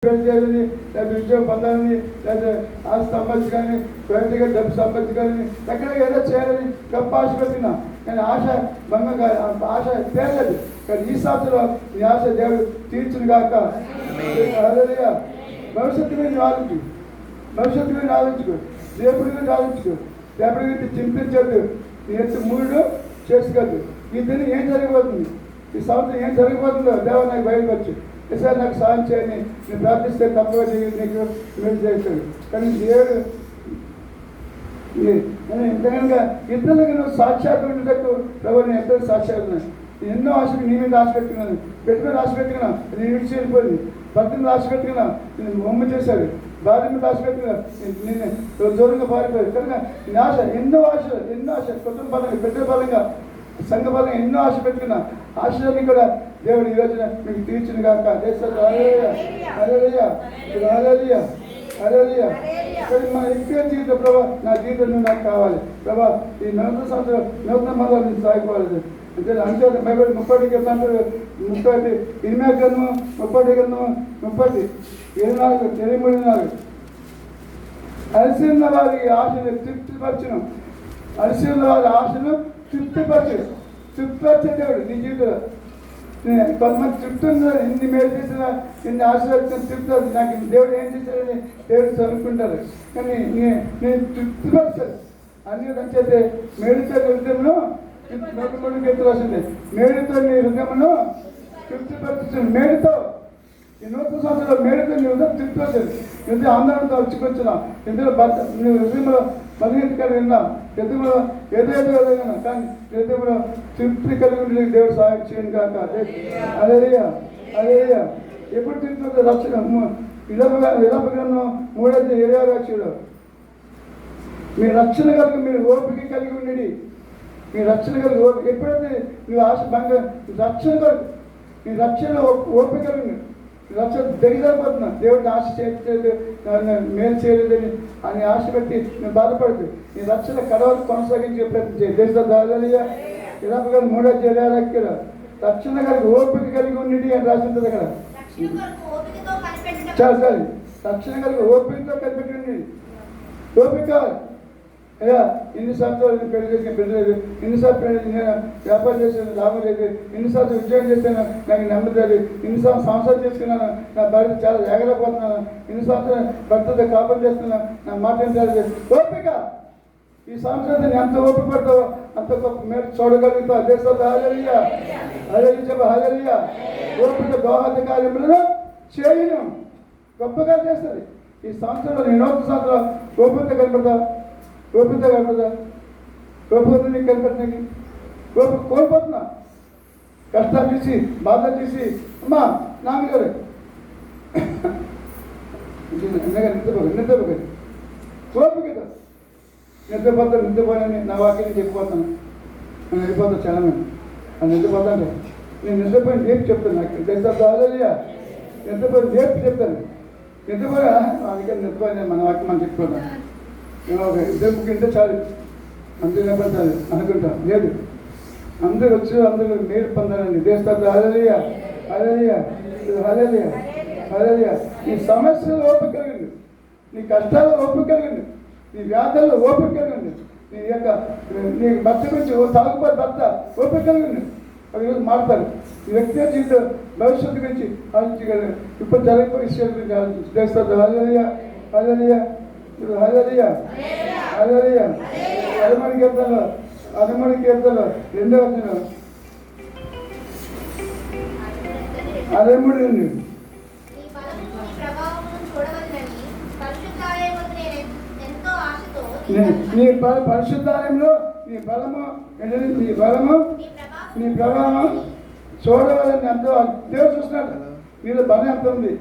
పెళ్లి చేయాలని, లేదా ఉద్యోగం పొందాలని, లేదా ఆస్తి సంపాదించాలని, స్వయంగా డబ్బు సంపాదించాలని, ఎక్కడికి ఏదో చేయాలని గొప్ప ఆశ పెట్టినా కానీ ఆశ భంగంగా ఆశ తేలేదు. కానీ ఈ సంవత్సరం నీ ఆశ దేవుడు తీర్చును గాక. భవిష్యత్తు మీద ఆలోచించు, భవిష్యత్తు మీద ఆలోచించుకో, రేపటి మీద ఆలోచించుకో, రేపటి మీద చింతించద్దు, నీ ఎత్తు మూడు చేసుకోద్దు. ఈ దిన ఏం జరగబోతుంది, ఈ సంవత్సరం ఏం జరగబోతుందో దేవుడు నాకు బయటకు ఈసారి నాకు సాయం చేయని నేను ప్రార్థిస్తే తప్పగా నీకు మేలు చేస్తాడు. కానీ దేవుడు ఇంతకనగా ఇతరులకు నువ్వు సాక్షాత్ ఉండేటట్టు ప్రభు నేను ఎంతో సాక్షాత్ ఉన్నాను. ఎన్నో ఆశలు నీ మీద ఆశ పెట్టుకున్నాను, పెట్టుకుని ఆశ పెట్టుకున్నా నేను విడిచి వెళ్ళిపోయింది. భర్త మీద ఆశ పెట్టుకున్నా నేను బొమ్మ చేశాడు, భార్య మీద ఆశ పెట్టుకున్నా నేను దూరంగా పారిపోయాడు. కనుక నేను ఆశ ఎన్నో ఆశ కుటుంబ పరంగా, బిడ్డల పరంగా, సంఘ పరంగా ఎన్నో ఆశ పెట్టుకున్నా. ఆశలన్నీ కూడా దేవుడు ఈ రోజున మీకు తీర్చును గాక. మన ఎక్కువ జీవితం ప్రభా, నా జీవితం నాకు కావాలి ప్రభా. ఈ నూతన సంవత్సరం నూతన మతాలు నేను సాగిపోవాలి అంటే బైబిల్ 30 గ్రంథం 30 8 గ్రంథము 30 గ్రంథము 30 24 23 అలసిన వారి ఆశను తృప్తిపరచను, అలసిన వారి ఆశను తృప్తిపరిచే దేవుడు నీ జీవితంలో. కొంతమంది తృప్తున్నారు, ఇన్ని మేలు చేసిన, ఇన్ని ఆశీర్వదించిన తృప్తి నాకు దేవుడు ఏం చేశాడని దేవుడు చదువుకుంటారు. కానీ నేను తృప్తిపరచాను అన్ని వచ్చేస్తే మేలుతో హృదయమును 103 గీతలు వస్తుంది. మేలుతో నీ హృదయమును తృప్తిపరచుతుంది. మేలుతో ఈ నూతన సంవత్సరంలో మేలుతో నీ హృదయం తృప్తిపరచదు. ఎందుకు ఆందోళనతో వచ్చుకొచ్చున్నా, ఎందులో నీ హృదయంలో మధుగీతకాలు విన్నాం, ఎదుగులో ఏదో విన్నా, కానీ ఎదుగులో తృప్తి కలిగి ఉండే దేవుడు సహాయం చేయను కాక. అదే ఎప్పుడు తృప్తి రక్షణ విలప గ్రంథం 3:20 మీ రక్షణ కలిగి మీరు ఓపిక కలిగి ఉండేది, మీ రక్షణ కలిగి ఓపిక. ఎప్పుడైతే నువ్వు ఆశ భంగ రక్షణ కలిగి నీ రక్షణ ఓపిక కలిగి రక్షణ దిగజారిపోతున్నా, దేవుడిని ఆశ చేయలేదు, మేలు చేయలేదని అని ఆశ పెట్టి నేను బాధపడుతూ నీ రక్షణ కడవలు కొనసాగించే ప్రయత్నం చేయి. దేశ ఇలాపగా 3:20 రక్షణ కలిగి ఓపిక కలిగి ఉండేది అని రాసి ఉంటుంది అక్కడ. చాలా రక్షణ కలిగి ఓపికతో కనిపెట్టి ఉండేది. ఓపిక కావాలి అయ్యా. ఎన్నిసార్లు పెళ్లి చేసిన పెళ్లి లేదు, ఎన్నిసార్లు నేను వ్యాపారం చేసాను లాభం లేదు, ఎన్నిసార్లు ఉద్యోగం చేశాను నాకు నమ్మలేదు, ఎన్నిసార్లు సంసారం చేసుకున్నాను నా భర్త చాలా లేకపోతున్నాను, ఎన్నిసార్లు భర్తతో కాపం చేస్తున్నాను నా మాట ఏంటారు. ఓపిక ఈ సంవత్సరం ఎంత ఓపిక పడతావో అంత గొప్ప మేలు చూడగలుగుతావు. దేశంలో హాజరియా ఓపిక దోహద కార్యములను చేయను గొప్పగా చేస్తుంది. ఈ సంవత్సరంలో నేను నూతన సంవత్సరం ఓపిక కనపడతావు, ఓపిక కనపడదా, ఓపిక నీకు కనపడుతుంది. ఓపిక కోల్పోతున్నా, కష్టాలు తీసి బాధలు తీసి అమ్మా నాన్నగారు నిద్రపోకండి ఓపిక నిద్రపోతాను నా వాక్యాన్ని చెప్పిపోతాను. నేను వెళ్ళిపోతాను చాలా మంది అది నిద్రపోతాను. నేను నిద్రపోయిన రేపు చెప్తాను, నాకు తెలుసా నిద్రపోయిన రేపు చెప్తాను. నిద్రపోయా అందుకని నిద్రపోయిన మన వాక్యం మనం చెప్పుకుంటాం. ఇద్దరు ముగ్గుంటే చాలు, అంతే నిలబడతాను అనుకుంటాం. లేదు, అందరూ వచ్చి అందరూ మేలు పొందాలండి. దేశంలో హల్లెలూయా. నీ సమస్యలు ఓపిక కలిగింది, నీ కష్టాలు ఓపిక కలిగింది, నీ వ్యాధుల్లో ఓపిక కలిగింది, నీ భర్త గురించి తాగుబడి భర్త ఓపిక కలిగింది. ఈరోజు మారుతారు. ఈ వ్యక్తిగత జీవితం భవిష్యత్తు గురించి ఆలోచించగలరు. ఇప్పుడు జరిగిపోయే విషయాల గురించి ఆలోచించి దేశంలో హల్లెలూయా. 13 కీర్తనలో 2వ వచనం 13 నీ పరిశుద్ధాలయంలో నీ బలము నీ ప్రభావం చూడవాలని ఎంతో దేవుడు చూస్తున్నాడు. నీలో బలం ఎంత ఉంది,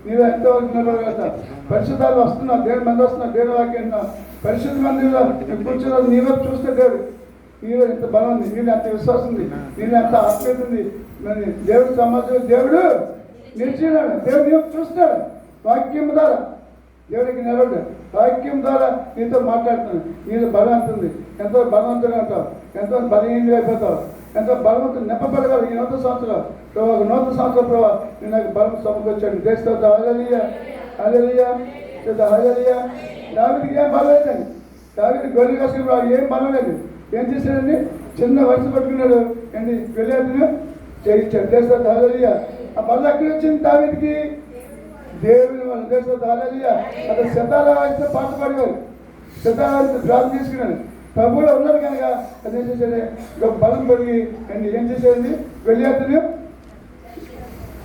నీలో ఎంతవరకు నిలబడగలుగుతా. పరిశుద్ధాలు వస్తున్నావు, దేవుడు మంది వస్తున్నావు, దేవుడు వాక్యం పరిశుద్ధ మందిలో కూర్చున్న నీలో చూస్తే దేవుడు నీలో ఎంత బలం ఉంది, నీలో ఎంత విశ్వాసం ఉంది, నీలో ఎంత ఆత్మీయత ఉంది. మరి దేవుడు సమాజంలో దేవుడు నిలిచినాడు, దేవుడు నీవు చూస్తున్నాడు వాక్యం ద్వారా. దేవుడికి నిలబడ్డా వాక్యం ద్వారా నీతో మాట్లాడుతున్నాను. నీలో బలవంతుంది, ఎంతో బలవంతుగా ఉంటావు, ఎంతో బలహీనంగా అయిపోతావు, ఎంతో బలవంతులు నెప్పబడగలవు. ఈ నూతన సంవత్సరం ప్రభావ, నూతన సంవత్సరం ప్రభావ నేను నాకు బలం సమకూర్చాను. దేశంతో హల్లెలూయా హల్లెలూయా హల్లెలూయా. దావీదుకి ఏం బలం లేదండి. దావీదు గొర్రెలు కాసుకుని ఏం బలం లేదు. ఏం చేశాడండి? చిన్న వయసు పట్టుకున్నాడు అండి, గొలియాతును చేయించాడు. దేశంతో హల్లెలూయా. ఆ బలం ఎక్కడి వచ్చింది దావీదుకి? దేవుని వాళ్ళ దేశంతో హల్లెలూయా. అతను శతాల వాయిస్తే పాట పాడేవారు, శతాల వాయిస్తే ప్రార్థన చేసుకున్నాడు. ప్రభువులో ఉన్నాడు కనుక అదేం చేశాడు? ఒక బలం పొడిగి అండి ఏం చేసేది? గొలియాతును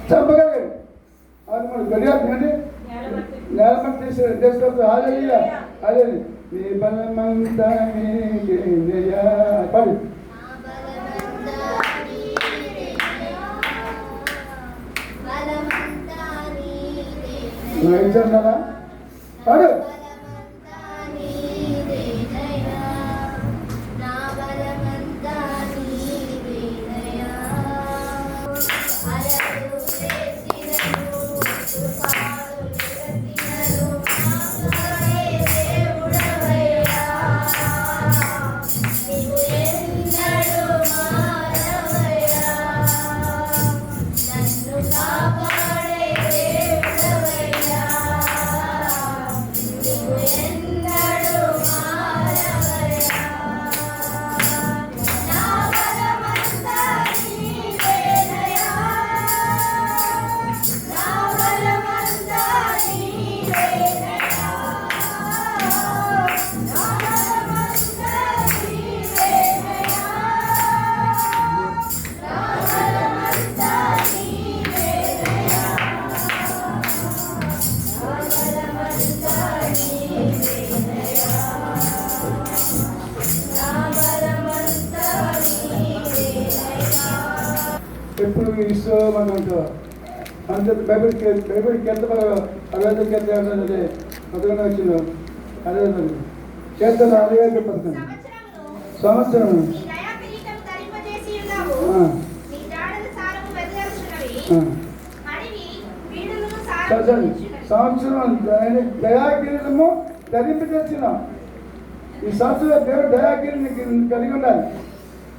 చంపగలిగాడు. అది మన గొలియాతుని అండి నేలమట్టి చేశాడు. దేశంతో హల్లెలూయా హల్లెలూయా. నీ బలమంతా నీకేనయ్యా పాడు. నువ్వు పాడు. ఎప్పుడు ఇష్టం మనం ఉంటాం అంత బైబిల్కి ఎంత అవేదకి ఎంత అదే పథకంగా వచ్చిందో అదే చేస్తాను. అదే పథకం సంవత్సరం సంవత్సరం దయాగిరిము ధరింప చేస్తున్నాం. ఈ సంవత్సరం దేవుడు దయాగిరిని కలిగి ఉండాలి.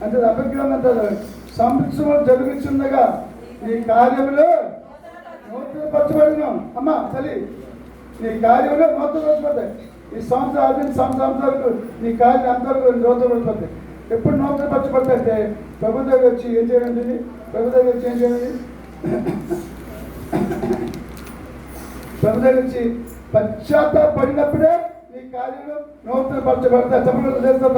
అంటే అపగ్రహం అంటారు. సంవత్సరం జరుగుతుండగా నీ కార్యములో నూతనపరచబడినాం. అమ్మా తల్లి, నీ కార్యంలో నూతనపరచబడతాయి. ఈ సంవత్సరం ఆది సంవత్సరం వరకు నీ కార్యం అంతవరకు నూతనపరచబడతాయి. ఎప్పుడు నూతనపరచబడతాయి అంటే ప్రభు దగ్గర వచ్చి ఏం చేయండి? ప్రభు దగ్గర వచ్చి ఏం చేయండి? ప్రభు దగ్గర వచ్చి పశ్చాత్తాపడినప్పుడే నీ కార్యంలో నూతనపరచబడతాయి. తప్పుడు చేస్తారు.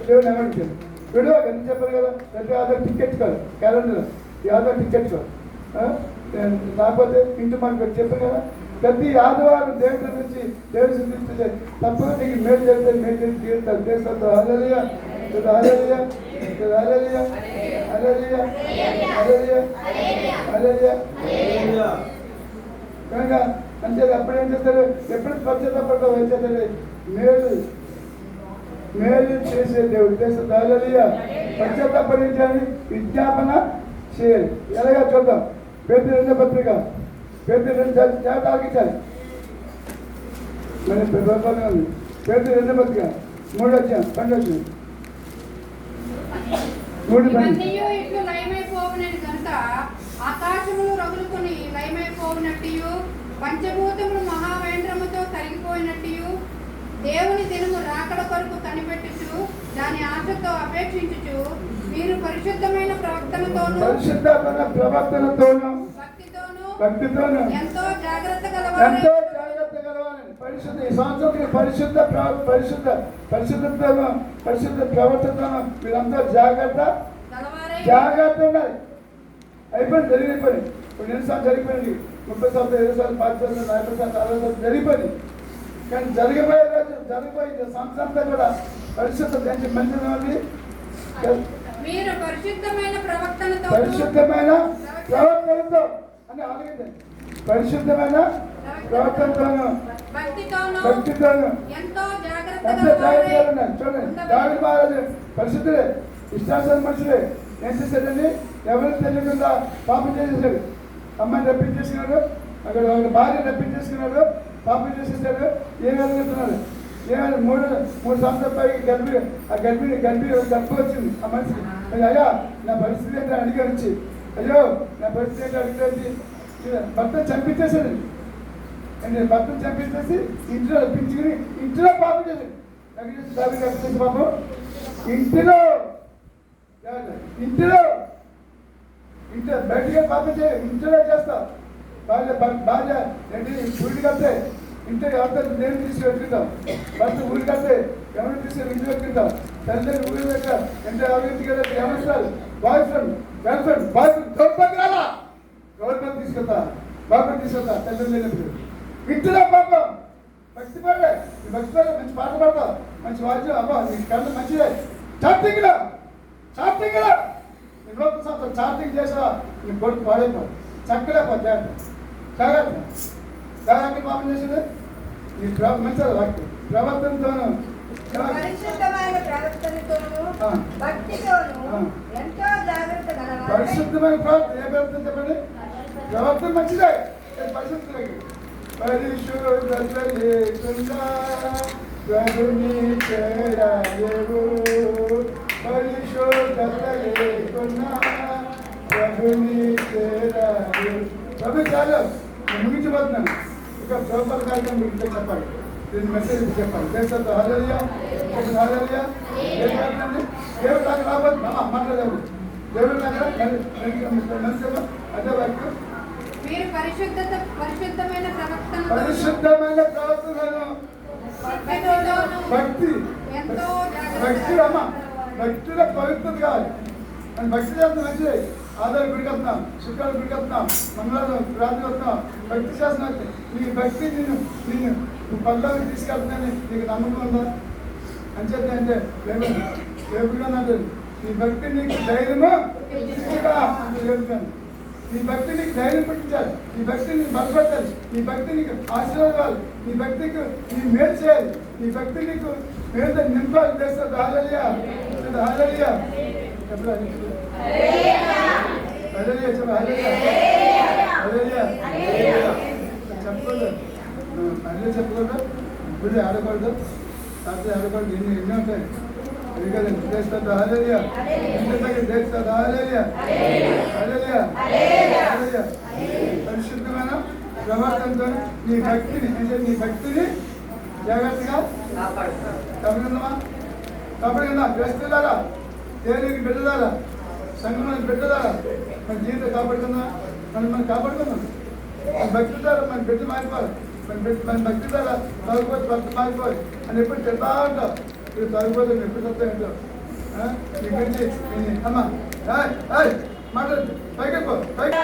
దేవుని ఏమంటారు? విడువ ఎందుకు చెప్పారు కదా? ప్రతి ఆధార్ టికెట్ కాదు, క్యాలెండర్ ఈ ఆధార్ టికెట్ కాదు. లేకపోతే ఇంటి మనకు చెప్పారు కదా, ప్రతి ఆదివారం దేవుడి నుంచి దేవుడి సిద్ధిస్తే తప్పగా నీకు మేలు చేస్తే మేలు తీరుతారు. దేశంతో హల్లెలూయా హల్లెలూయా హల్లెలూయా హల్లెలూయా హల్లెలూయా హల్లెలూయా. కనుక అంటే అప్పుడు ఏం చేస్తారు? ఎప్పుడు పశ్చాత్తాపడతావు? ఏం చేస్తారు? మేలు చేసే దేవుడు. దేశంతో హల్లెలూయా. పశ్చాత్తాపడించాలని విజ్ఞాపన చేయాలి. ఎలాగా చూద్దాం. పేతురు 2వ పత్రిక, పేతురు 2 జాగ్రత్త ఆగించాలి. మరి పెద్దగా ఉంది. పేతురు 2వ పత్రిక 3వ అధ్యాయం 12వ వచనం. 3:12. ఇట్లు లయమైపోవునని కనుక ఆకాశములు రగులుకొని లయమైపోవునట్టు పంచభూతములు మహావేంద్రముతో కరిగిపోయినట్టు దేవుని దినము రాకడ కొరకు కనిపెట్టుచు దాని ఆశతో అపేక్షించుచు మీరు పరిశుద్ధమైన ప్రవర్తనతోను భక్తితోను ఎంతో జాగ్రత్త గలవాలని. పరిశుద్ధ ఈ సంవత్సరం పరిశుద్ధ ప్రవర్తనతోను మీరంతా జాగ్రత్త ఉండాలి. అయిపోయింది, జరిగిపోయింది. ఇప్పుడు ఎన్నిసార్లు జరిగిపోయింది? 30 సంవత్సరాలు, 20 సంవత్సరాలు, 50 సంవత్సరాలు, 40 సంవత్సరాలు, 60 సంవత్సరాలు జరిగిపోయింది. కానీ జరిగిపోయే రోజు జరిగిపోయింది. సంవత్సరంతో కూడా పరిశుద్ధ మంచిది. మీరు పరిశుద్ధమైన ప్రవర్తనతో అని ఆలోచించండి. పరిశుద్ధమైన ప్రవర్తనతోను భక్తితోను ఎంతో జాగ్రత్తగా ఉన్నాయి. చూడండి, దావీదు మహారాజు పరిశుద్ధులే, ఇష్టానుసారం మనుషులే. ఏం చేశాడండి? ఎవరికి తెలియకుండా పాపం చేసేసాడు. అమ్మాయిని రప్పించేసుకున్నాడు, అక్కడ ఒక భార్య రప్పించేసుకున్నాడు, పాపం చేసేసాడు. ఏం వెళ్తున్నాడు? ఏమైనా మూడు సంవత్సరాల పైకి గర్భం వచ్చింది ఆ మనిషికి. అయ్యా నా పరిస్థితి ఏంటో అడిగారు వచ్చి, అయ్యో నా పరిస్థితి ఏంటో అడిగారు. భర్తను చంపించేసాడు. భర్తను చంపించేసి ఇంట్లో రప్పించుకుని ఇంట్లో పాపం చేశాడు. పాపం ఇంట్లో బయటగా పాపం ఇంట్లో చేస్తా. భార్య ఏంటి ఊరికి వెళ్తే ఇంట్లో ఎవరితో నేను తీసి పెట్టుకుంటాం. భర్త ఊరికి వెళ్తే ఎవరిని తీసి ఇంటి పెట్టుకుంటాం. తల్లిదండ్రులు ఊరి దగ్గర ఎంత ఎవరింటికి వెళ్తే ఏమొస్తారు? బాయ్ ఫ్రెండ్ గవర్నమెంట్ తీసుకెళ్తా, బాబు తీసుకెళ్తా. తల్లిదండ్రులు ఇంట్లో పాపం భక్తి పడే మంచి పాట పాడతావు, మంచి వాద్యం. అబ్బా నీ కళ్ళు మంచిదే. చార్టింగ్ సంవత్సరం చార్టింగ్ చేసా నీ కొడుకు పాడైపో చక్కలేపో జాగ్రత్త పాపం చేసేది నీ మంచిది వాక్యం ప్రవర్తనతోనూ పరిశుద్ధమైన ప్రవర్తన ఏ ప్రవర్తన చెప్పండి. ప్రవర్తన మంచిదే, పరిశుద్ధులకి పరిశుద్ధులకుండా ప్రభుని చేరాయవు, పరిశుద్ధత లేకున్నా ప్రభుని చేరాయవు. ప్రభు చాలు ముగించబోతున్నాను. ఇక ప్రభుత్వ కార్యక్రమం గురించి చెప్పాలి, దీని మెసేజ్ చెప్పాలి. దేశంతో హల్లెలూయా, హల్లెలూయా. దేవుడు నాకు రాబోదు మాట్లాడేవాడు. దేవుడు నాకు మనిషి అదే వాక్యం. మీరు పరిశుద్ధమైన ప్రవర్తనను భక్తిలో పవిత్రత కావాలి. భక్తి చేస్తాం మంచిది. ఆధార్ గుడికి వస్తున్నాం, శుక్రాలు గుడికి వస్తున్నాం, మంగళవారం రాత్రి వస్తున్నాం. భక్తి చేస్తున్నాం. నీ భక్తి నేను పనులకు తీసుకెళ్తున్నాను, నీకు నమ్మకం ఉందా అని చెప్పి అంటే లేకుంటే నీ భక్తి నీకు ధైర్యము చెబుతాను. నీ భక్తి నీకు ధైర్యం పుట్టించాలి, నీ భక్తి నీకు బలపడాలి, నీ భక్తి నీకు ఆశీర్వాదాలు, నీ భక్తికి నీ మేలు చేయాలి, నీ భక్తి నీకు మేలు నింపాలి. చేస్తుంది హల్లెలూయా, హల్లెలూయా. చెప్పకూడదు, మళ్ళీ చెప్పకూడదు, ఇప్పుడు ఆడకూడదు, రాత్రి ఆడకూడదు. ఎన్ని ఉంటాయి ఇది కదండి. చేస్తుంది హల్లెలూయా, చేస్తుంది హల్లెలూయా, హల్లెలూయా, హల్లెలూయా. పరిశుద్ధమైన ప్రవర్తనతో నీ భక్తిని జాగ్రత్తగా కాపాడుకుందామా గ్రస్తులారా, దేవునికి బిడ్డలారా, సంఘంలోకి బిడ్డలారా, మన జీవితం కాపాడుకుందాం. మనం కాపాడుకుందాం. మన భక్తి ద్వారా మన బిడ్డ మారిపోవాలి. మన భక్తి ద్వారా తాగుపోతే భక్తి మారిపోవాలి అని ఎప్పుడు చెప్తా ఉంటాం. ఇప్పుడు తాగుపోతే ఎప్పుడు చెప్తా ఉంటాం. నీ గురించి అమ్మా మాట్లాడు, పైకి పైకి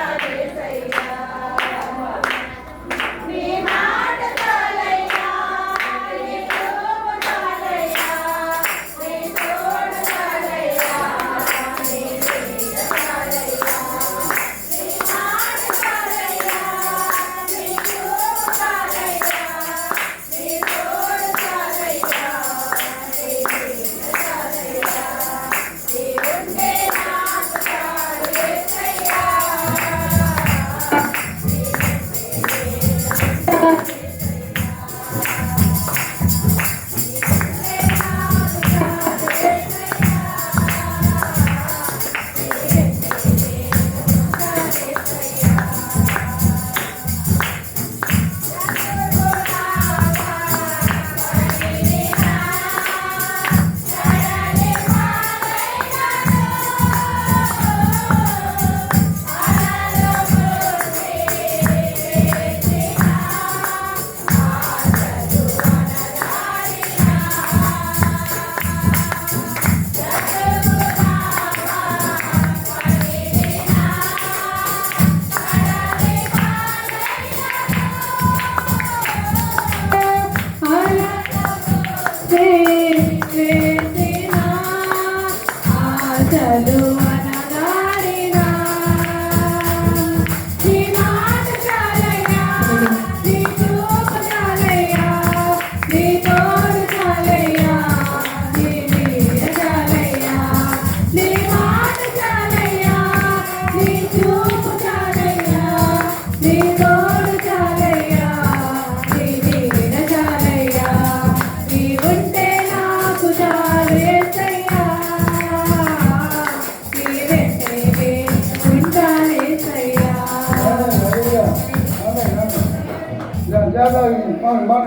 మౌనంగా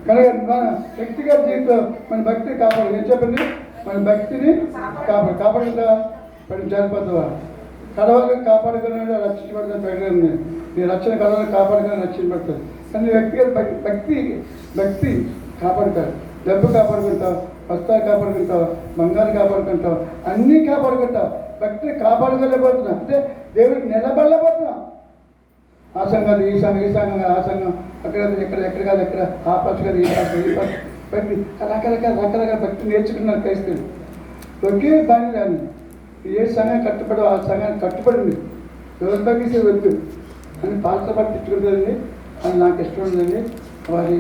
కనుక మన వ్యక్తిగత జీవితంలో మన భక్తిని కాపాడు. ఏం చెప్పండి? మన భక్తిని కాపాడుతా పడి చనిపోతావా? కడవగా కాపాడుకున్నాడు రక్షించబడుతుంది. ప్రకటన నీ రక్షణ కడవగా కాపాడుకుని రక్షించబడుతుంది. కానీ వ్యక్తిగత భక్తి కాపాడుతారు. డబ్బు కాపాడుకుంటావు, వస్త్రాలు కాపాడుకుంటావు, బంగారు కాపాడుకుంటావు, అన్నీ కాపాడుకుంటావు. భక్తిని కాపాడుకోలేకపోతున్నావు అంటే దేవుడికి నిలబడలేకపోతున్నావు. ఆ సంఘం ఈ సంఘం ఆ సంఘం అక్కడ ఎక్కడ కాదు ఎక్కడ ఆ పక్షు కాదు ఈ పక్షు భక్తి రకరకాల భక్తి నేర్చుకున్నారు క్రైస్తవులు. ఒకే పని రాని ఏ సంఘం కట్టుబడి ఆ సంఘాన్ని కట్టుబడింది. ఎవరి తగ్గిస్తే వద్దు అని పాలతో పాటు తెచ్చుకుంటుందండి. అది నాకు ఇష్టం ఉందండి. వారి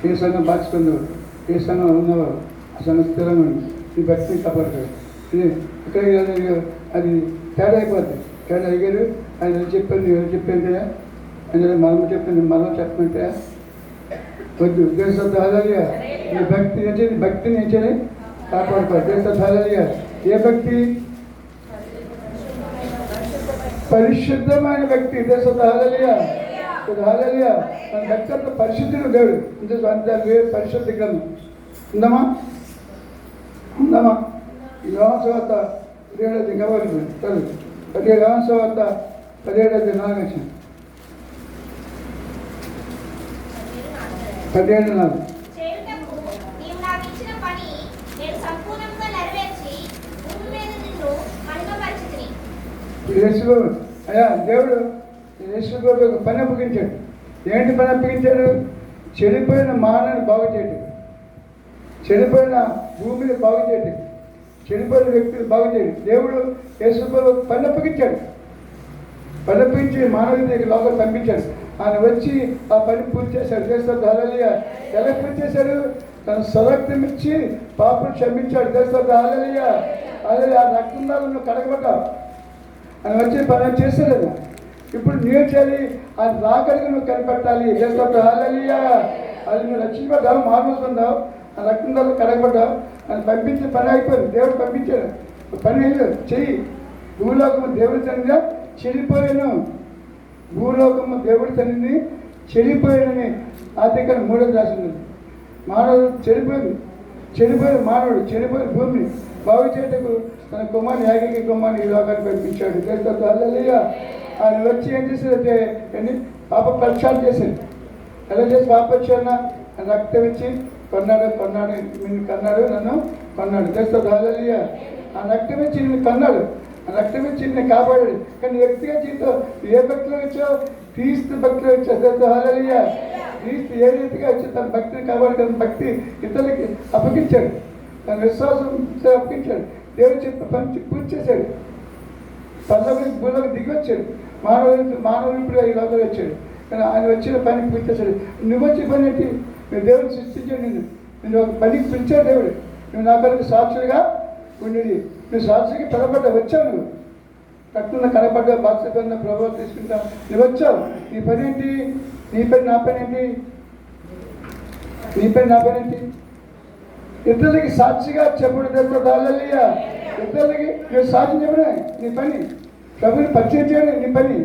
ఏ సంఘం బాచుకున్నవారు, ఏ సంఘం ఉన్నవారు ఆ సంఘం స్థిరంగా ఉంది. ఈ భక్తిని కాపాడుతారు. ఇక్కడ అది తేడా అయిపోద్ది. తేడా అయ్యారు ఆయన చెప్పాను ఎవరు చెప్పాను అని మనం చెప్పింది మనం చెప్పమంటే వద్దు. దేశ హాలలుయా. ఈ భక్తిని ఏంటని కాపాడుకోవాలి. దేశ హాలలుయా. ఏ భక్తి? పరిశుద్ధమైన వ్యక్తి. దేశ హాలలుయా. హాలలుయా. మన భక్తి అంతా పరిశుద్ధుడు దేవుడు. అంతే పరిశుద్ధ గ్రంథం ఉందమ్మా యోహాను 17 కాబట్టి 17 యోహాను 17:4 17:4 యేసుబాబు అయ్యా దేవుడు యేసుబాబు ఒక పని అప్పగించాడు. ఏంటి పని అప్పగించాడు? చెడిపోయిన మానవుని బాగు చేయటం, చెడిపోయిన భూమిని బాగు చేయటం, చెడిపోయిన వ్యక్తులు బాగు చేయడం. దేవుడు యేసుబాబు పని అప్పగించాడు. పని అప్పగించి మానవుని లోపల పంపించాడు. ఆయన వచ్చి ఆ పని పూర్తి చేశాడు. చేస్తారు హల్లెలూయా. ఎలా పూర్తి చేశాడు? తన స్వరక్తం ఇచ్చి పాపను క్షమించాడు. చేస్తారు హల్లెలూయా. అదే ఆ రక్తంలో నువ్వు కడగబడ్డావు. ఆయన వచ్చి పని చేసేది. ఇప్పుడు నేను చేయాలి ఆయన రాకడికి నువ్వు కనిపెట్టాలి. చేస్తారు హల్లెలూయా. అది నువ్వు రక్షించబడ్డావు, మారుమోసుకున్నావు, ఆ రక్తంలో కడగబడ్డావు. ఆయన పంపించిన పని అయిపోయింది. దేవుడు పంపించాడు. పని చెయ్యి. భూలోకము దేవుడి సన్నిధిగా చెడిపోయాను. భూలోకము దేవుడి సన్నిధిని చెడిపోయానని ఆదికాండ 3వ రాసింది. మానవుడు చెడిపోయిన మానవుడు చెడిపోయిన భూమిని బాగు చేయటకు తన కుమారుని ఏకైక కుమారుని ఈ లోకాన్ని పంపించాడు. చేస్తారు హల్లెలూయా. ఆయన వచ్చి ఏం చేశాడంటే పాప పరిచయాలు చేశాడు. ఎలా చేసి పాప పరిచయాన్న రక్తం ఇచ్చి కొన్నాడు నిన్ను కన్నాడు, నన్ను కొన్నాడు. చేస్తారు హల్లెలూయా. ఆ రక్తం ఇచ్చి నిన్ను కన్నాడు, ఆ రక్తం ఇచ్చి నిన్ను కాపాడాడు. కానీ వ్యక్తిగా జీవితం ఏ భక్తిలో వచ్చావు? క్రీస్తు భక్తిలో వచ్చావు. చేస్తారు హల్లెలూయా. క్రీస్తు ఏ రీతిగా వచ్చి తన భక్తిని కాపాడుకున్న భక్తి ఇతరులకి అప్పగించాడు. తన విశ్వాసం అప్పగించాడు. దేవుడు చెప్పి పని పూర్తి చేశాడు. పల్లవికి భూలోకి దిగి వచ్చాడు. మానవుడు ఇప్పుడు ఈ లోపల వచ్చాడు. కానీ ఆయన వచ్చిన పని పూర్తి చేశాడు. నువ్వు వచ్చే పని ఏంటి? నువ్వు దేవుడు సృష్టించాడు. నిన్ను ఒక పనికి పిలిచాడు దేవుడు. నువ్వు నా పనికి సాక్షులుగా ఉండేది. నువ్వు సాక్షికి పిలబడ్డా వచ్చావు. నువ్వు రక్తంలో కనపడ్డా బాక్స్ పైన ప్రభావం తీసుకుంటావు. నువ్వు వచ్చావు. నీ పని ఏంటి? నీ పని నా పని ఏంటి? నీ పని నా పని ఏంటి? ఇతరులకి సాక్షిగా చెప్పుడు తెలుస్తుంది. హల్లెలూయా. ఇతరులకి నువ్వు సాక్షి చెప్పడే నీ పని. ప్రభుని పరిచయం చేయడం నీ పని.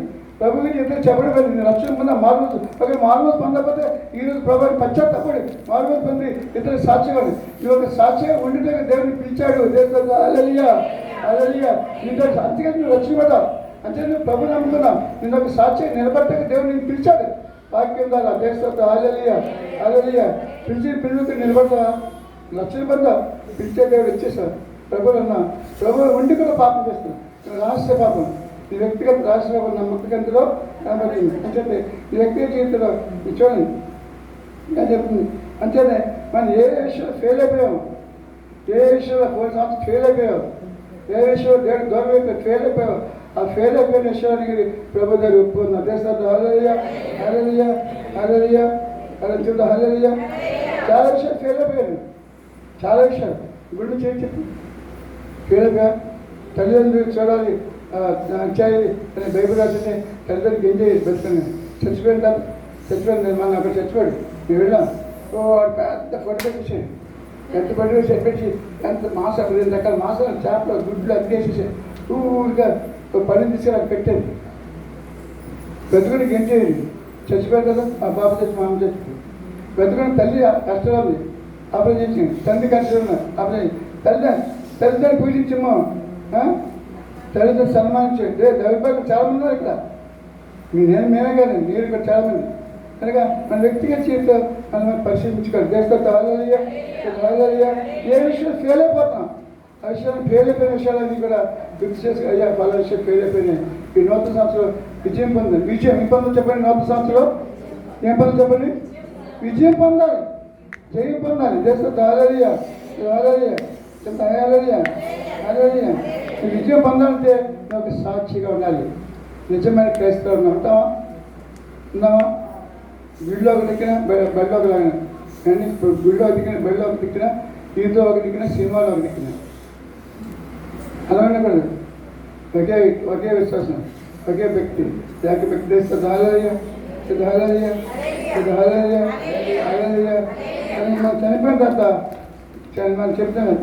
ప్రభుకి ఇద్దరు చెప్పడం పని. నేను రక్షణ పొందా మారుమోసు. ఒక మారుమోసు పొందకపోతే ఈరోజు ప్రభుని పశ్చాత్తపడి మారుమోసు పొంది ఇతరులకు సాక్షిగా నువ్వు ఒక సాక్షిగా ఉండేటప్పుడు దేవుడిని పిలిచాడు. తెలుస్తుంది. హల్లెలూయా. హల్లెలూయా. నీతో అంతగా నువ్వు రక్షించబడ్డావు. అంటే నువ్వు ప్రభు నమ్ముకున్నావు. నేను ఒక సాక్షి నిలబడ్డాక దేవుడు నేను పిలిచాడు. వాక్యం ద్వారా తెలుస్తుంది. హల్లెలూయా. హల్లెలూయా. పిలుచుకు నిలబడతావా? రక్షణ పొందావు. పిలిచే దేవుడు ఇచ్చేసాడు. ప్రభు ఉండి కూడా పాపం చేస్తున్నావు. రహస్య పాపం నీ వ్యక్తిగత రహస్య నమ్మకంలో కనబడింది. అంటే నీ వ్యక్తిగత జీవితంలో చూడండి నేను చెప్తుంది. అంతేనే మనం ఏ విషయంలో ఫెయిల్ అయిపోయాము, ఏ విషయంలో 4 సంవత్సరాలు ఫెయిల్ అయిపోయావు, ఏ విషయంలో దేవుడు దూరం అయిపోయి ఫెయిల్ అయిపోయావు. ఆ ఫెయిల్ అయిపోయిన విషయానికి ప్రభు గారు ఒప్పుకున్నాం. దేశంలో హల్లెలూయా. హల్లెలూయా. హల్లెలూయా. చూడ హల్లెలూయా. చాలా విషయాలు ఫెయిల్ అయిపోయాను. చాలా విషయాలు గుళ్ళు చేసి చెప్పి ఫెయిల్ అయిపోయా. తల్లిదండ్రులు చూడాలి చేయాలి అని బైబిల్ రాసింది. తల్లిదండ్రులకి ఎంజాయ్ బతుకుని చచ్చిపోయిన కాదు. చచ్చిపోయింది మనం అక్కడ చచ్చిపోయాడు. మేము వెళ్ళాం. పెద్ద ఫోటో పెట్టేసి ఎంత పడి చెప్పేసి ఎంత మాసం 2 రకాల మాసాలు చేపలు గుడ్లు అగ్గేసేసి ఊరిగా 10 తీసుకుని అక్కడ పెట్టేది. బతుకునికి ఎంజాయ్ చచ్చిపోయారు కదా, ఆ బాబు చచ్చి మా అమ్మ చచ్చిపోయింది. వెతుకుని తల్లి కష్టంలో ఉంది, ఆపరేషన్ చేసింది. తండ్రి కష్టంలో ఆపరేషన్. తల్లిదండ్రులు పూజించము, తల్లిదండ్రులు సన్మానించండి. దైవభక్తులు చాలా మంది ఉన్నారు ఇక్కడ. మేమే కాదండి, మీరు ఇక్కడ చాలా మంది. కనుక మన వ్యక్తిగత జీవితం మనం పరిశీలించుకోవాలి. దేశంతో ఏ విషయం ఫెయిల్ అయిపోతాం, ఆ విషయాన్ని ఫెయిల్ అయిపోయిన విషయాలన్నీ కూడా గుర్తు చేసి అయ్యా పలా విషయం ఫెయిల్ అయిపోయినాయి. ఈ నూతన సంవత్సరం విజయం పొందండి. విజయం ఏం పొందని చెప్పండి. నూతన సంవత్సరం ఏం పొందని చెప్పండి. విజయం పొందాలి, జయం పొందాలి. దేశంతో విజయం పొందాలంటే నువ్వు ఒక సాక్షిగా ఉండాలి. నిజమైన క్రైస్తవులు ఉన్నావా? గుడిలో ఒక దిక్కిన బడిలో ఒక లాగిన, కానీ ఇప్పుడు గుడిలో ఒక దిక్కిన బడిలో ఒక దిక్కిన, టీవీలో ఒక దిక్కిన, సినిమాలో ఒక దిక్కిన. అలా ఉండకూడదు. ఒకే విశ్వాసం, ఒకే వ్యక్తి, ఏక వ్యక్తి. మనం చనిపోయిన తర్వాత మనం చెప్తాను,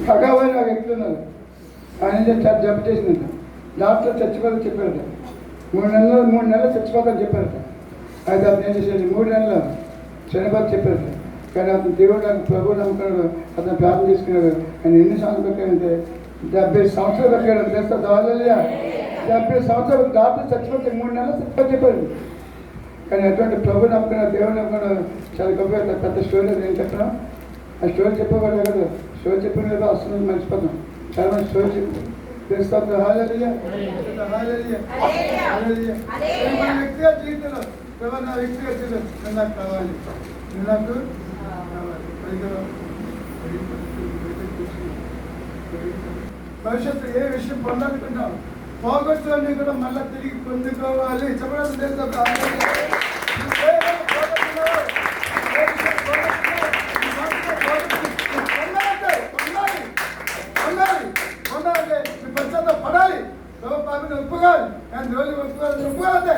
పగావారి ఆ వ్యక్తి ఉన్నారు. ఆయన జబ్బు చేసిందంట. డాక్టర్ చచ్చిపోదని చెప్పారట. 3 నెలలు చచ్చిపోతాని చెప్పారట. అయితే అతను ఏం చేసేది, 3 నెలలు చనిపోతే చెప్పారట. కానీ అతను దేవుడు ప్రభువు నమ్ముకున్నాడు, అతను ప్రార్థన చేసుకున్నాడు. ఆయన ఎన్ని సంవత్సరాలు పెట్టాడంటే 70 సంవత్సరాలు పెట్టాడు. చేస్తా 70 సంవత్సరాలు. డాక్టర్ చచ్చిపోతే 3 నెలలు చచ్చిపోతే చెప్పాడు. కానీ అటువంటి ప్రభు నమ్ముకున్నాడు, దేవుడు నమ్ముకున్నాడు. చాలా గొప్ప పెద్ద స్టోరీ ఏం చెప్పడం. ఆ స్టోరీ చెప్పకూడదు కదా, స్టోరీ చెప్పిన కదా అసలు మర్చిపోతాం. చాలా మంది స్టోరీ చెప్పి వ్యక్తిగత జీవితంలో ప్రభు నా వ్యక్తిగత జీవితం నాకు కావాలి, నాకు భవిష్యత్తు ఏ విషయం పొందాలనుకుంటాం, పోగొట్టుని కూడా మళ్ళీ తిరిగి పొందుకోవాలి. చెప్పడం పడాలి. పాపిని ఒప్పుకోవాలి, కానీ రోజు ఒప్పుకోవాలి.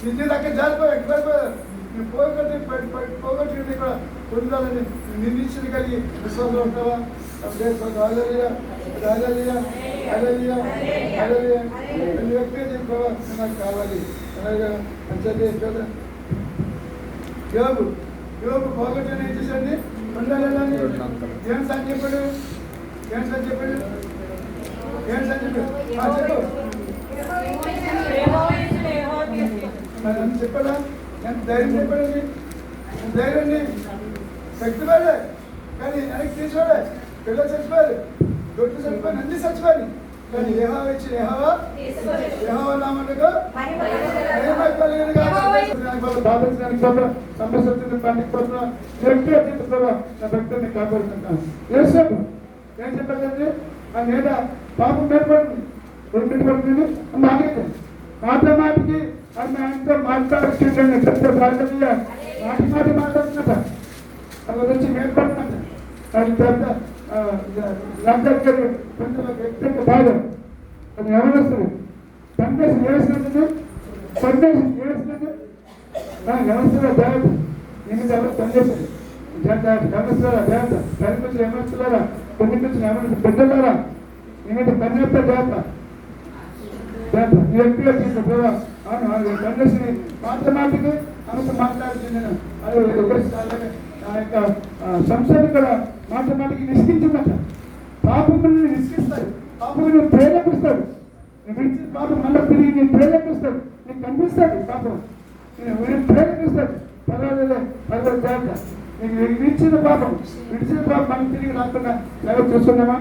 నిన్ను దగ్గర జారిపోయారు. నువ్వు పోగొట్టుకుంటే కూడా పొందాలని నిర్ణయించిన కలిగి విశ్వాసం ఉంటావా? వ్యక్తిగా నాకు కావాలి. అలాగే యోగు పోగొట్టుని ఏం చేసండి, పొందాలని ఏం సార్ చెప్పాడు. చెప్పడా ఎంత ధైర్యం చెప్పాడండి. ధైర్యాన్ని వ్యక్తివాడే, కానీ వెనక్కి తీసుకోడే. పిల్లలు చచ్చిపోయారు, దొడ్లు చచ్చిపోయారు, అన్ని చచ్చిపోయారు. కానీ యెహోవా ఇచ్చిన యెహోవా నామమునకు సమస్యని పండిపోతున్నా నా భక్తుల్ని కాపాడుతున్నాను. ఏం చెప్పాలండి, ఆ నేత పాపం మేలుపడుతుంది, పడుతుంది మాటికి అది ఆయనతో మాట్లాడుతుంటే పెద్ద బాధ్యత మాట్లాడుతున్నట. అది వచ్చి మేలుపడుతుంట. అది పెద్ద కొంచెం వ్యక్తిగత బాధ. అది ఎవరొస్తుంది సందేశం ఏసినట్టు వ్యవస్థలో దేవత నిమిది ఎవరు సందేశం వ్యవస్థల దేవత పరిమితులు ఎవరుస్తున్నారా పొందిపించిన ఎవరు పెద్దలారా నిమిది పన్నెత్త దేవత ఈ వ్యక్తిగా చేసిన ప్రభావ అవును సందేశం మాటకి అంత మాట్లాడుతుంది. అది ఆ యొక్క సంస్థను కూడా మాటకి నిష్కించిందట. పాపములను నిష్కిస్తాడు, పాపమును ప్రేరేపిస్తాడు. విడిచిన పాపం మళ్ళీ తిరిగి నేను ప్రేరేపిస్తాడు, నీకు కనిపిస్తాడు. పాపం నేను ప్రేరేపిస్తాడు. పర్వాలేదు జాగ్రత్త. నీకు విడిచిన పాపం మనం తిరిగి రాకుండా ఎవరు చూసుకున్నామా?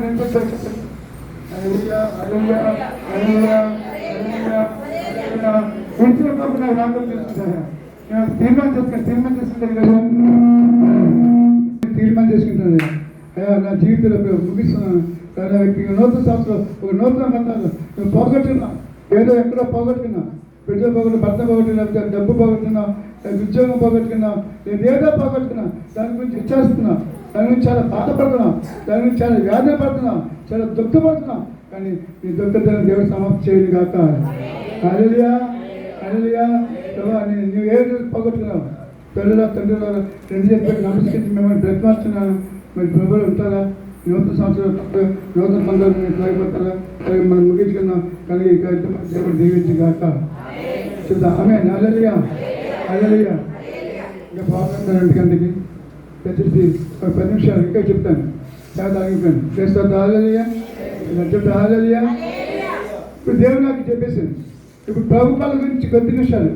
నేను చెప్పండి. విడిచిన పాపం నాకు రాకుండా చూసుకుంటాను. తీర్మానం చేసుకుంటాను. నా జీవితంలో ముగిస్తున్నాను. నూతన సంవత్సరం ఒక నూతన బంధాలు నువ్వు పోగొట్టున్నా, ఏదో ఎక్కడో పోగొట్టుకున్నా, బిడ్డలు పోగొట్టు, భర్త పోగొట్టుకున్నా, డబ్బు పోగొట్టుకున్నా, ఉద్యోగం పోగొట్టుకున్నా, నేను ఏదో పోగొట్టుకున్నా, దాని గురించి ఇచ్చేస్తున్నా, దాని గురించి చాలా బాధపడుతున్నా, దాని గురించి చాలా వ్యాధి పడుతున్నా, చాలా దుఃఖపడుతున్నా. కానీ నీ దుఃఖతను దేవుడు సమాప్తి చేయను కాక. హల్లెలూయా నువ్వు ఏ పోగొట్టుకున్నావు? తండ్రిలో 2 చెప్పి నమస్కరించి మిమ్మల్ని బ్రతిమార్చున్నాను. మరి ప్రభువులు ఉంటారా? నూతన సంవత్సరం నూతన పండుగ అయిపోతారా మనం ముగించుకుందాం. కానీ ఇక దేవుడు దీవించి కాక చూద్దాం. ఆమె హల్లెలూయా హల్లెలూయా. ఇంకా బాగుంటారు 2 గంటకి తెచ్చేసి ఒక 10 నిమిషాలు ఇంకా చెప్తాను. చాలా ఆగిపోయాను. చేస్తా హల్లెలూయా చెప్తా హల్లెలూయా. ఇప్పుడు దేవుడు నాకు చెప్పేసింది. ఇప్పుడు ప్రభుపాల గురించి కొద్ది నిమిషాలు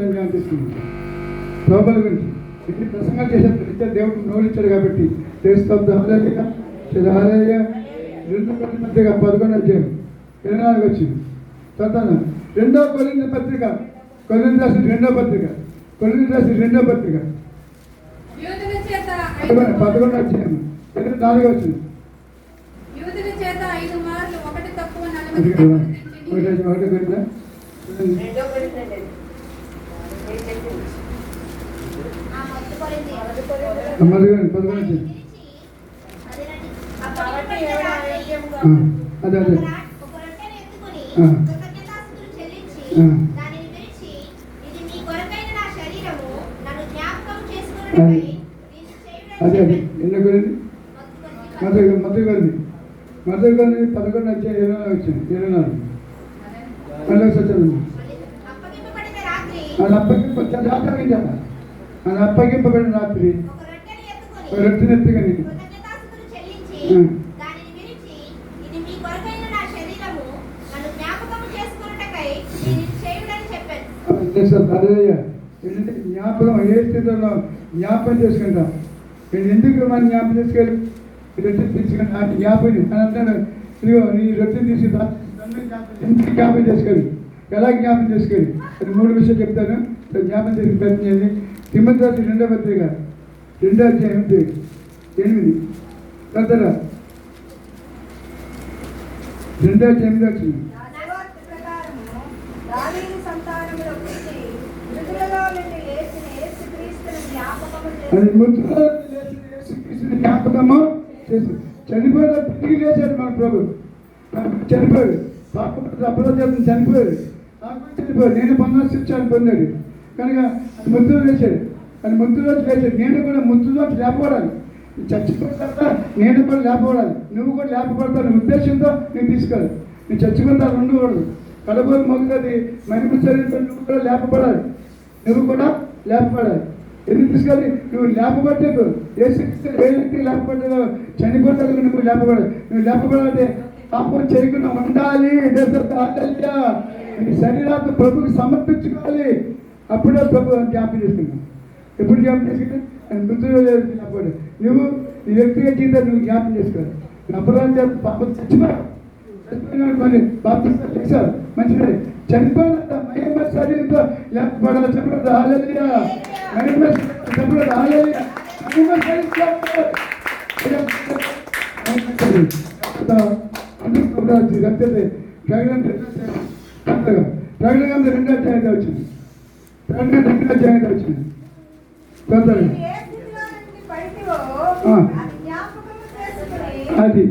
నేను జ్ఞాపిస్తున్నాను. ప్రభుపాల గురించి ఇన్ని ప్రసంగాలు చేశాను. దేవుడు నోడిచ్చాడు కాబట్టి తెలుస్తుంది. హల్లెలూయా హల్లెలూయా. 2 కొరింథీ పత్రిక 11 అధ్యాయం 24 వచ్చింది. చదువుతాను. 2 కొరింథీ పత్రిక కొరింథీ రాసిన 2వ పత్రిక యూదుల చేత 11 అధ్యాయం 24 వచ్చింది. యూదుల చేత 5 మార్లు ఒకటి తక్కువ అది 40 కదా గుర్తించి ఒకటి కొరింథీ అదే అదే అదే ఎన్నో గురించి మధుర గారిది 11 అధ్యాయం 24 వచ్చింది. 24 మళ్ళీ వచ్చాను. అది అప్పగింపబడిన రాత్రి రొట్టెని ఎత్తుకొని ఏంటంటే జ్ఞాపకం ఏ స్థితిలో జ్ఞాపకం చేసుకుంటాం. నేను ఎందుకు మనం జ్ఞాపకం చేసుకెళ్ళి రొట్టె తీసుకొని ఆ జ్ఞాపకం అని అంటాను. ఇదిగో నీ రొట్టె తీసి ఎందుకు జ్ఞాపకం చేసుకోవాలి, ఎలా జ్ఞాపకం చేసుకోవాలి అది 3 విషయాలు చెప్తాను. జ్ఞాపకం చేసి ప్రయత్నం చేయండి. తిమ్మతి రాసిన 2వ పత్రిక 2వ అధ్యాయం 8 చదువుతారా? 2వ అధ్యాయం 8 వచ్చింది. అది మృతులలో లేచిన యేసుక్రీస్తుని జ్ఞాపకము చేసి చనిపోయిన తిరిగి లేచాడు మన ప్రభు. చనిపోయాడు, అపరాధం చనిపోయాడు, నాకు చనిపోయాడు. నేను 50 శిక్షను పొందాడు కనుక అది మృతులు లేచాడు. అది మృతులోకి లేచాడు. నేను కూడా మృతులోకి లేపబడాలి. చచ్చిపోతా నేను కూడా లేపబడాలి. నువ్వు కూడా లేపబడతావు ఉద్దేశంతో నేను తీసుకోవాలి. నేను చచ్చిపోతా ఉండకూడదు. కడబోలు మొదలది మనిషి శరీరంతో నువ్వు కూడా లేపబడాలి. నువ్వు కూడా లేపబడాలి. ఎందుకు తీసుకోవాలి? నువ్వు లేపబట్టేదు ఏ వ్యక్తి లేపబడ్డావు చనిపోతావు. నువ్వు లేపబడాలి. నువ్వు లేపబడాలంటే పాపం చేయకుండా ఉండాలి. నీ శరీరాన్ని ప్రభుకి సమర్పించుకోవాలి. అప్పుడే ప్రభు జ్ఞాపకం చేసుకున్నావు. ఎప్పుడు జ్ఞాపకం చేసుకుంటే మృతులు లేపబడి నువ్వు నీ వ్యక్తిగత జీవితాన్ని నువ్వు జ్ఞాపకం చేసుకోవాలి. అపరాధం పాపం చచ్చిపోయినాడు మరి బాప్తిస్మం చేశారు మంచిది. చనిపోయినంత మహిమ శరీరంతో లేపబడాలి. చెప్పలేదు హల్లెలూయా. మహిమ చెప్పలేదు హల్లెలూయా. మహిమ శరీరంతో ప్రకటన 2వ అధ్యాయం వచ్చింది. అది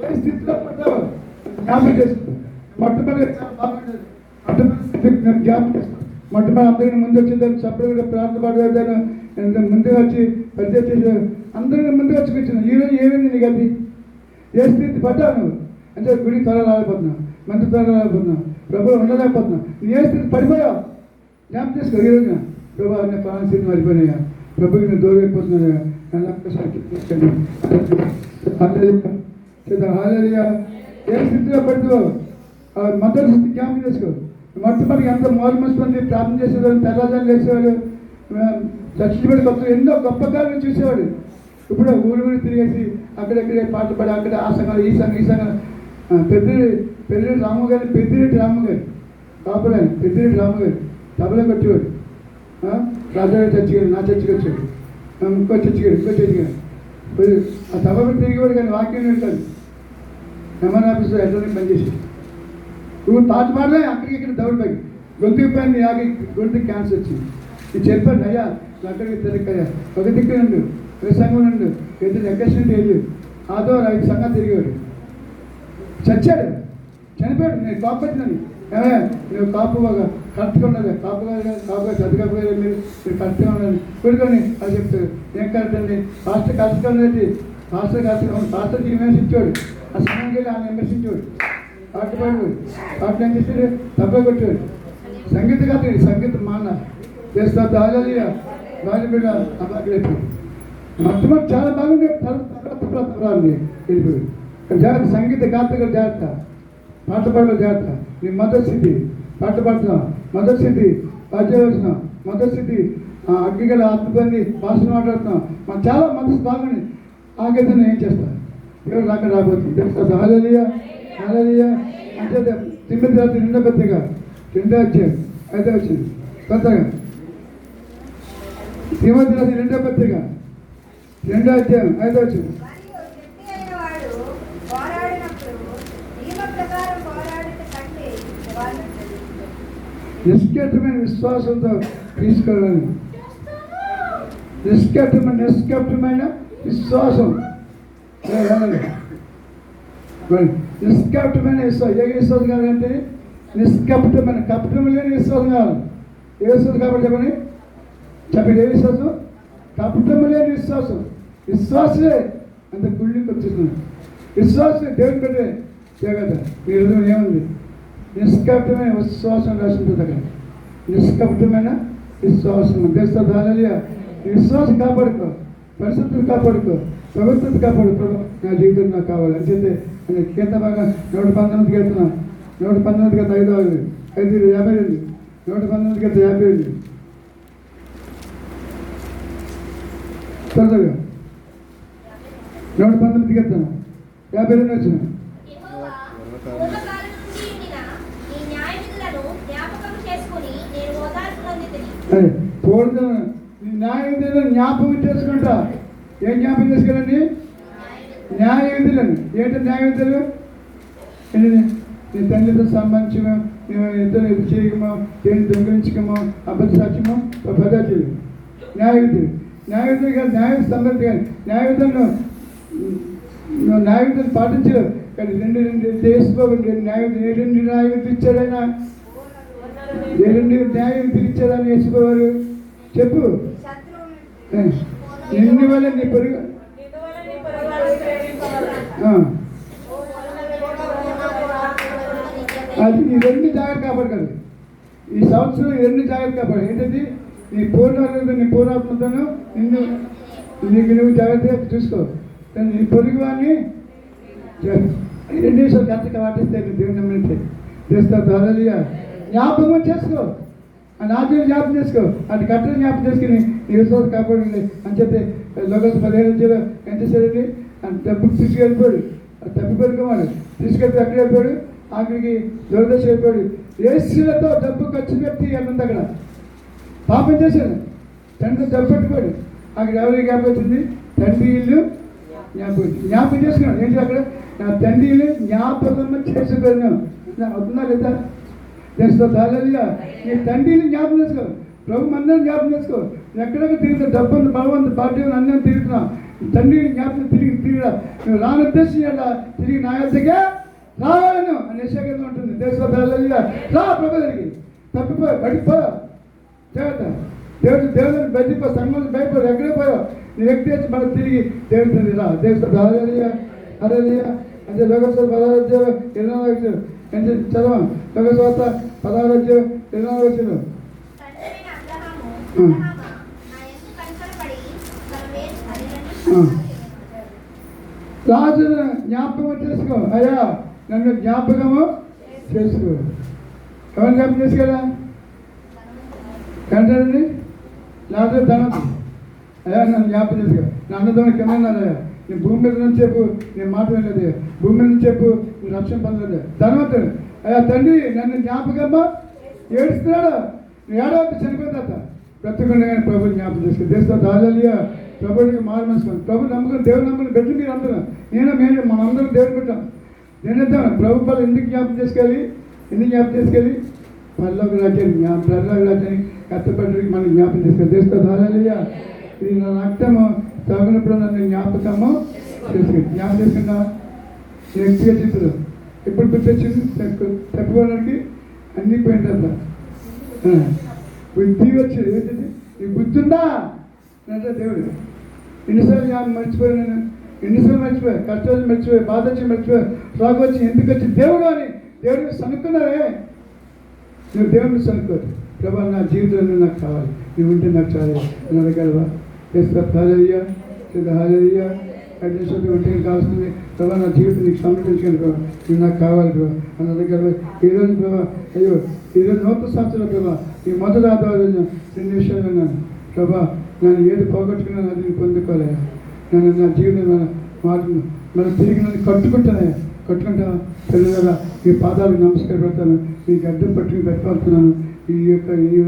ఏ స్థితిలో పడ్డావు జ్ఞాపకం చేసుకో. మొట్టమొదటి జ్ఞాపకం చేసుకో. మొట్టమొదటి అందరికీ ముందు వచ్చిందని సపరేట్గా ప్రార్థన పడేదాను. ముందుగా వచ్చి పరిచయం చేసాను. అందరినీ ముందుగా వచ్చి కూర్చున్నాను. ఈరోజు ఏమైంది నీకు? అది ఏ స్థితి పడ్డావు నువ్వు అంటే గుడి త్వర రాలేకపోతున్నావు, మంచి త్వర రాలేకపోతున్నావు, ప్రభుత్వం ఉండలేకపోతున్నావు. నీ ఏ స్థితి పడిపోయావు జ్ఞాపకం చేసుకో. ఈరోజు ప్రభు అనే ప్రాణ స్థితి మరిపోయినాయా, ప్రభుకి నేను దూరం అయిపోతున్నాయా, హల్లెలూయా. ఏ స్థితిలో పడుతూ మొదటి స్థితి జ్ఞాపకం చేసుకో. మొట్టమొదటి ఎంత మోల్మస్పంది ప్రార్థన చేసేవాడు, తెల్లజాలు వేసేవాడు, చచ్చిపోయి కొత్త ఎన్నో గొప్ప కార్యాలు చూసేవాడు. ఇప్పుడు ఊరు తిరిగేసి అక్కడెక్కడే పాటలు పడి అక్కడ ఆ సంఘాలు ఈ సంఘాలు పెద్దిరెడ్డి రాము గారు కాపురాని పెద్దిరెడ్డి రాము గారు సభలో కొట్టేవాడు. రాజాగారి చచ్చిగాడు, నా చర్చికి వచ్చాడు, ఇంకో చర్చిగాడు ఆ సభలో తిరిగేవాడు. కానీ వాక్యం వెళ్తాడు. ఎంఆర్ ఆఫీస్లో ఎట్లనే పనిచేసి నువ్వు పాట పాడలే అక్కడికి ఇక్కడ దౌడు పైకి గొంతుకు పైన ఆగి గొంతుకు క్యాన్సర్ వచ్చింది. నేను చెప్పాను అయ్యా అక్కడికి తిరగయ్యా ఒక దిక్కు నుండు ఒక సంఘం నుండు ఇద్దరు ఎక్కడికి వెళ్ళు ఆదో 5 సంఘాలు తిరిగేవాడు. చచ్చాడు, చనిపోయాడు. నేను కోపచ్చినాను. నువ్వు కాపు కరెక్ట్గా ఉన్నది, కాపుగా చదువు కాపుగా మీరు కరెక్ట్గా ఉన్నది కూడుకొని అది చెప్తారు. ఏం కరెక్ట్ అండి? పాస్టర్ కరెక్ట్గా ఉన్నది, పాస్టర్ విమర్శించాడు, ఆ సమయానికి వెళ్ళి ఆయన విమర్శించాడు, పాటపాడు పాటలు ఏం చేశాడు? తప్ప కొట్టాడు. సంగీతం మాన చేస్తా దాదాలియ రాజు బిడ్డ అబ్బాయి మొట్టమొదటి చాలా బాగుండే తప్పరాలు వెళ్ళిపోయాడు. జాగ్రత్త, సంగీత గాత్రగా జాగ్రత్త, పాట పాడలో జాగ్రత్త. నీ మొదటి స్థితి పాట పాడుతున్నాం, మొదటి స్థితి పద్యవచనం, మొదటి స్థితి అగ్గిగల ఆత్మబంది భాషను మాట్లాడుతున్నాం. మనం చాలా మనసు బాగుంది. ఆ గీతను ఏం చేస్తాం? ఎవరు రాక రాబోతుంది తెలుస్తా. హల్లెలూయా హల్లెలూయా. అంటే తిమ్మతి రాత్రి 2వ పత్రిక 2వ అధ్యాయం 5వ వచనం కొత్తగా తిమ్మతి రాత్రి 2వ పత్రిక 2వ అధ్యాయం 5వ వచనం. మరియు శక్తి అయిన వాడు పోరాడినప్పుడు నియమ ప్రకారం పోరాడుట కంటే నిష్కపటమైన విశ్వాసంతో తీసుకోవాలి. నిష్కపటమైన విశ్వాసం, నిష్కపటమైన విశ్వాసం. ఏ విశ్వాసం కావాలంటే నిష్కపటమైన, కపటం లేని విశ్వాసం కావాలి. ఏ విశ్వాసం కాబట్టి చెప్పండి, ఏ విశ్వాసం? కపటం లేని విశ్వాసం. విశ్వాసమే అంత గుళ్ళకి వచ్చేస్తున్నాడు. విశ్వాసమే దేవుని పెట్టే జగత. మీ హృదయం ఏముంది? నిష్కపటమైన విశ్వాసం రాసింది అక్కడ. నిష్కపటమైన విశ్వాసం దేశ హల్లెలూయా. ఈ విశ్వాసం కాపాడుకో, పరిశుద్ధత కాపాడుకో, పవిత్రత కాపాడుకో. నా జీవితం నాకు కావాలి అని చెప్తే ఎంత బాగా 119కి వెళ్తున్నా, 119కి వెళ్తే 552, 119కి వెళ్తే 52 త్వరగా 119కి వెళ్తాను 52 వచ్చిన. యెహోవా పూర్వకాలం నుండి ఉండిన నీ న్యాయవిధులను జ్ఞాపకం చేసుకుని నేను ఓదార్పు పొందితిని. అదే పూర్వం న్యాయ విధులను జ్ఞాపకం చేసుకుంటా. ఏం జ్ఞాపకం చేసుకోవాలండి? న్యాయ విధులని. ఏంటి న్యాయ విధులు? నీ తండ్రితో సంబంధించము, మేము ఇద్దరు ఇది చేయకము, దేని దొంగిలించకము, అబద్ధ సాక్ష్యము, పదార్థాలు న్యాయ విధులు. న్యాయ విధులు కాదు, న్యాయ సంబంధం కాదు. న్యాయ విధులను న్యాయ విధులు పాటించలేదు. కానీ రెండు చేసుకోవాలి. న్యాయ విధులు ఇచ్చాడైనా, ఏ 2 న్యాయ విధులు ఇచ్చాడని వేసుకోవాలి. చెప్పు. ఎన్ని వల్ల నీ పొరుగు అది ఈ 2 జాగ్రత్త కాపాడగలదు. ఈ సంవత్సరం 2 జాగ్రత్త కాపాడు. ఏంటది? నీ పూర్ణాత్మతను నీకు నువ్వు జాగ్రత్తగా చూసుకో. నీ పొరుగు వాడిని 2 నిమిషాలు గంటకి పాటిస్తే దేవుని నమ్మితే చేస్తావు. హల్లెలూయా. జ్ఞాపకం చేసుకో, ఆ నాజులు జ్ఞాపకం చేసుకో, అది కట్టలు జ్ఞాపకం చేసుకుని నీ విశ్వాసం కాపాడండి అని చెప్పి లోకల్ 15 ఎంత చేయండి అని డబ్బుకు తీసుకెళ్ళిపోయాడు. తప్పిపోయాడు, తీసుకెళ్ళి అక్కడ వెళ్ళిపోయాడు. ఆఖరికి దొరదశ వెళ్ళిపోయాడు. ఏసీలతో డబ్బు ఖర్చు పెట్టి అన్నంది అక్కడ పాపం చేశాడు. తండ్రి డబ్బు పెట్టుకోడు. అక్కడ ఎవరికి జ్ఞాపకం వచ్చింది? తండ్రి ఇల్లు జ్ఞాపకం చేసుకున్నాడు. ఏంటి అక్కడ? నా తండ్రి ఇల్లు జ్ఞాపకం చేసుకున్నాను. అవుతుందా లేదా? చేస్తా. హల్లెలూయా. నీ తండ్రిని జ్ఞాపకం చేసుకో, ప్రభు అందరం జ్ఞాపకం చేసుకో. ఎక్కడెక్కడ తిరుగుతా, డబ్బు బలవంత పార్టీ అన్నీ తిరుగుతున్నా. తండ్రిని జ్ఞాపకం తిరిగిరా. నువ్వు రానుద్దేశించా తిరిగి నా యొద్దకే రావాలను అని యెషయా ఉంటుంది. చేస్తా. హల్లెలూయా. రా ప్రభు దగ్గరికి. తప్పిపో, పడిపో, జాగ్రత్త. దేవుడిని బయటిపో, సంఘం బయటపో, ఎక్కడే పోయో నీ వ్యక్తి వచ్చి మనకు తిరిగి దేవుడిని రా. చేస్తా. హల్లెలూయా హల్లెలూయా. అంటే లోకస్వార్త 16వ అధ్యాయం 20వ వచనం అంటే చదవం. లోకస్వార్త 16వ అధ్యాయం 20వ వచనం. తండ్రైన అబ్రహాము నా యందు కనికరపడి తన మేలు అడిగినట్టు రాజును జ్ఞాపకం చేసుకో. అయ్యా నన్ను జ్ఞాపకము చేసుకో. ఎవరు జ్ఞాపకం చేసుకోరా? కంటండి లేకపోతే ధనవంతు. అయ్యా నన్ను జ్ఞాపకం చేసుకో. నా అన్నదమ్ముడు కింద ఉన్నారయ్యా, నేను భూమి మీద నుంచి చెప్పు, నేను మాట వినలేదు. భూమి మీద నుంచి చెప్పు, నేను రక్షణ పొందలేదు. ధనవంతుడు. అయ్యా తండ్రి నన్ను జ్ఞాపకమ్మా ఏడుస్తున్నాడు. నువ్వు ఏడవద్దు, చనిపోతా బ్రతకుండా కానీ ప్రభుని జ్ఞాపకం చేసుకో. దేశంతో హల్లెలూయా. ప్రభుడికి మారు మనసుకోండి. ప్రభు నమ్మకం, దేవుడు నమ్మకం బిడ్డ మీరు అందరూ, మేము మనందరం దేవుడు పెట్టాం. నేనేద్దాం ప్రభు పనులు ఎందుకు జ్ఞాపకం చేసుకెళ్ళి, ఎందుకు జ్ఞాపకం చేసుకెళ్ళి పరలోక రాజ్యాన్ని పరలోక రాజ్యాన్ని కష్టపడడానికి మనం జ్ఞాపకం చేసుకోవాలి. దేశంతో హల్లెలూయా. ఇది నా రక్తము తాగినప్పుడు నన్ను జ్ఞాపకము చేసుకుని జ్ఞాపకం చేసుకున్నా వ్యక్తిగా చిత్రం ఎప్పుడు గుర్తొచ్చింది తప్పుకోవడానికి అన్నీ పోయిందంట. బుద్ధి వచ్చేది ఏంటంటే ఈ బుద్ధి ఉందా అంటే దేవుడు ఎన్నిసార్లు జ్ఞానం మర్చిపోయాను నేను, ఎన్నిసార్లు మర్చిపోయా, కష్టాలు మర్చిపోయి, బాధ వచ్చి మర్చిపోయా, రోగం వచ్చి ఎందుకు వచ్చి దేవుడు కానీ దేవుడికి సనుక్కున్నావే. నువ్వు దేవుడిని సనుక్కోదు. ప్రభా నా జీవితంలో నాకు కావాలి, నువ్వు ఉంటే నాకు చాలు అని అడగలవా? హాజరయ్యా హాజరయ్యా కండిషన్ ఉంటే కావాల్సింది ప్రభా నా జీవితం నీకు సమర్పించుకోండి ప్రభా, నువ్వు నాకు కావాలి ప్రభా అని అడగలవా? ఈరోజు ప్రభా అయ్యో ఈరోజు నూతన సంవత్సరం ప్రభా ఈ మొదటి ఆధారం 2 విషయాలు అన్నాను ప్రభా, నేను ఏది పోగొట్టుకున్నాను అది నేను పొందుకోలేయా. నేను నా జీవితం మనం తిరిగి నన్ను కట్టుకుంటానయ్యా, కట్టుకుంటా పిల్లలుగా ఈ పాదాలకు నమస్కారం పెడతాను, ఈ గడ్డం పట్టుకుని పెట్టుకుంటున్నాను. ఈ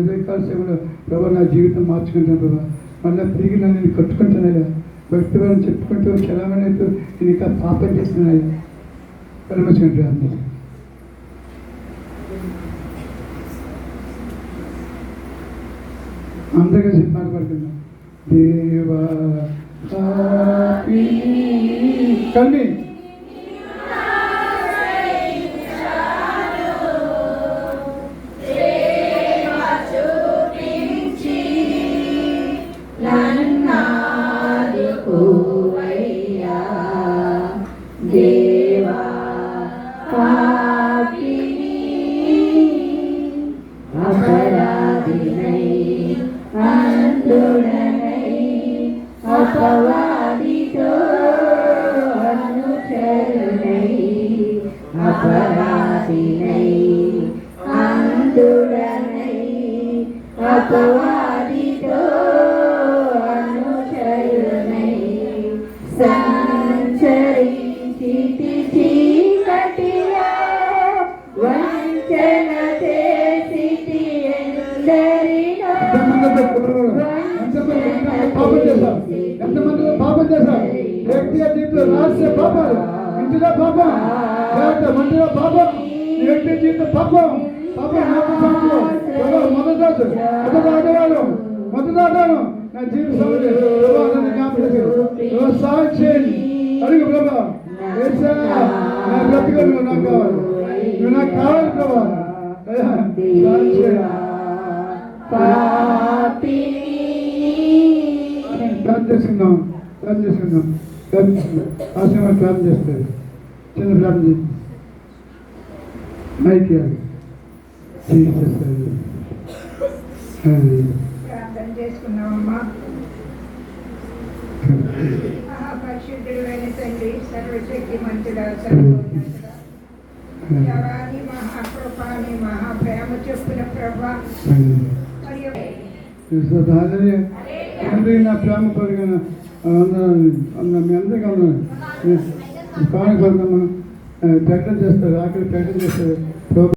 ఉదయకాల సేవలో ప్రభా నా జీవితం మార్చుకుంటాను ప్రభా, మళ్ళీ తిరిగి నన్ను కట్టుకుంటానయ్యా. భక్తివారిని చెప్పుకుంటూ చలామణితో నేను ఇంకా పాపం చేస్తున్నాయ్యా. పరమచండి అందరూ అందరూ కలిసి పాటపడుతున్నాం. దేవా కల్మి దేవా పాపిని అపరాధినై అందుడనై అపవాదితో అనుచరునై అపరాధినై అందుడనై అపవాదితో అనుచరునై సంచరించితి చీకటిలో వంచన చేసితి ఎందరినో ఎంతమందిలో పాపం చేశారు? వ్యక్తిగత జీవితంలో రహస్య పాపాలు, ఇంటిలో పాపం, మంటిలో పాపం, వ్యక్తి జీవిత పాపం, పాపం మొదటి ఆధారం నా జీవిత సాక్షి అడుగు ప్రభా, నా బ్రతిగా నువ్వు నాకు కావాలి, నువ్వు నాకు కావాలి ప్రభా. ప్రార్థన చేసుకుందాం ఆశ్రమం ప్రార్థన చేస్తారు. చిన్న ప్రార్థన చేస్తాం మైక్ ప్రార్థన చేసుకున్నామమ్మా. మహాపరిశుద్ధుడైన తండ్రి, సర్వశక్తి మంతుడా, సర్వోన్నతుడా, దేవాని మహాకృపాని మహాప్రేమ చొప్పున ప్రభా మరియు తండ్రి నా ప్రేమ పరిగణ మీ అందరికీ ఉన్నాను కానుక ప్రకటన చేస్తారు, ఆఖరి ప్రకటన చేస్తారు.